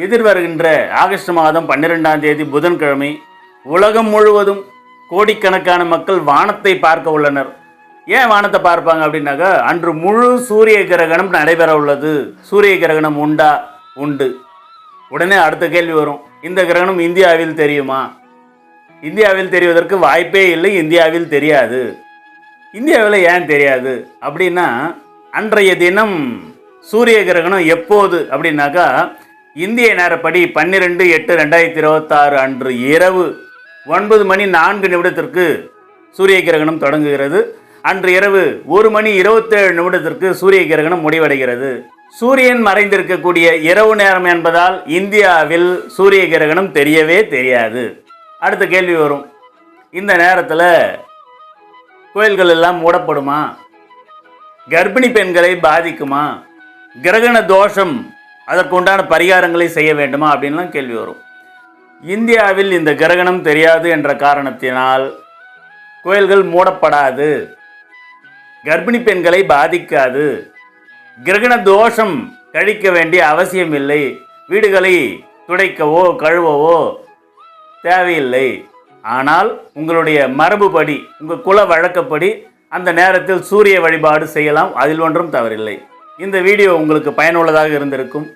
எதிர்வருகின்ற August மாதம் 12ஆம் தேதி புதன்கிழமை உலகம் முழுவதும் கோடிக்கணக்கான மக்கள் வானத்தை பார்க்க உள்ளனர். ஏன் வானத்தை பார்ப்பாங்க அப்படின்னாக்கா, அன்று முழு சூரிய கிரகணம் நடைபெற உள்ளது. சூரிய கிரகணம் உண்டா? உண்டு. உடனே அடுத்த கேள்வி வரும், இந்த கிரகணம் இந்தியாவில் தெரியுமா? இந்தியாவில் தெரிவதற்கு வாய்ப்பே இல்லை. இந்தியாவில் தெரியாது. இந்தியாவில் ஏன் தெரியாது அப்படின்னா, அன்றைய தினம் சூரிய கிரகணம் எப்போது அப்படின்னாக்கா, இந்திய நேரப்படி 12/8/2026 அன்று இரவு 9:04 சூரிய கிரகணம் தொடங்குகிறது. அன்று இரவு 1:27 சூரிய கிரகணம் முடிவடைகிறது. சூரியன் மறைந்திருக்கக்கூடிய இரவு நேரம் என்பதால் இந்தியாவில் சூரிய கிரகணம் தெரியவே தெரியாது. அடுத்த கேள்வி வரும், இந்த நேரத்தில் கோயில்கள் எல்லாம் மூடப்படுமா? கர்ப்பிணி பெண்களை பாதிக்குமா? கிரகண தோஷம் அதற்குண்டான பரிகாரங்களை செய்ய வேண்டுமா அப்படின்லாம் கேள்வி வரும். இந்தியாவில் இந்த கிரகணம் தெரியாது என்ற காரணத்தினால் கோயில்கள் மூடப்படாது, கர்ப்பிணி பெண்களை பாதிக்காது, கிரகண தோஷம் கழிக்க வேண்டிய அவசியம் இல்லை, வீடுகளை துடைக்கவோ கழுவவோ தேவையில்லை. ஆனால் உங்களுடைய மரபுப்படி, உங்கள் குல வழக்கப்படி அந்த நேரத்தில் சூரிய வழிபாடு செய்யலாம். அதில் ஒன்றும் தவறில்லை. இந்த வீடியோ உங்களுக்கு பயனுள்ளதாக இருந்திருக்கும்.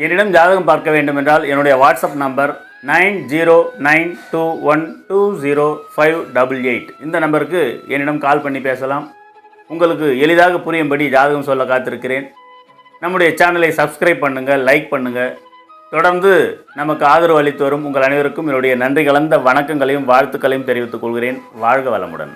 என்னிடம் ஜாதகம் பார்க்க வேண்டும் என்றால் என்னுடைய வாட்ஸ்அப் நம்பர் 9092120588. இந்த நம்பருக்கு என்னிடம் கால் பண்ணி பேசலாம். உங்களுக்கு எளிதாக புரியும்படி ஜாதகம் சொல்ல காத்திருக்கிறேன். நம்முடைய சேனலை சப்ஸ்கிரைப் பண்ணுங்கள், லைக் பண்ணுங்கள். தொடர்ந்து நமக்கு ஆதரவு அளித்து வரும் உங்கள் அனைவருக்கும் என்னுடைய நன்றி கலந்த வணக்கங்களையும் வாழ்த்துக்களையும் தெரிவித்துக் கொள்கிறேன். வாழ்க வளமுடன்.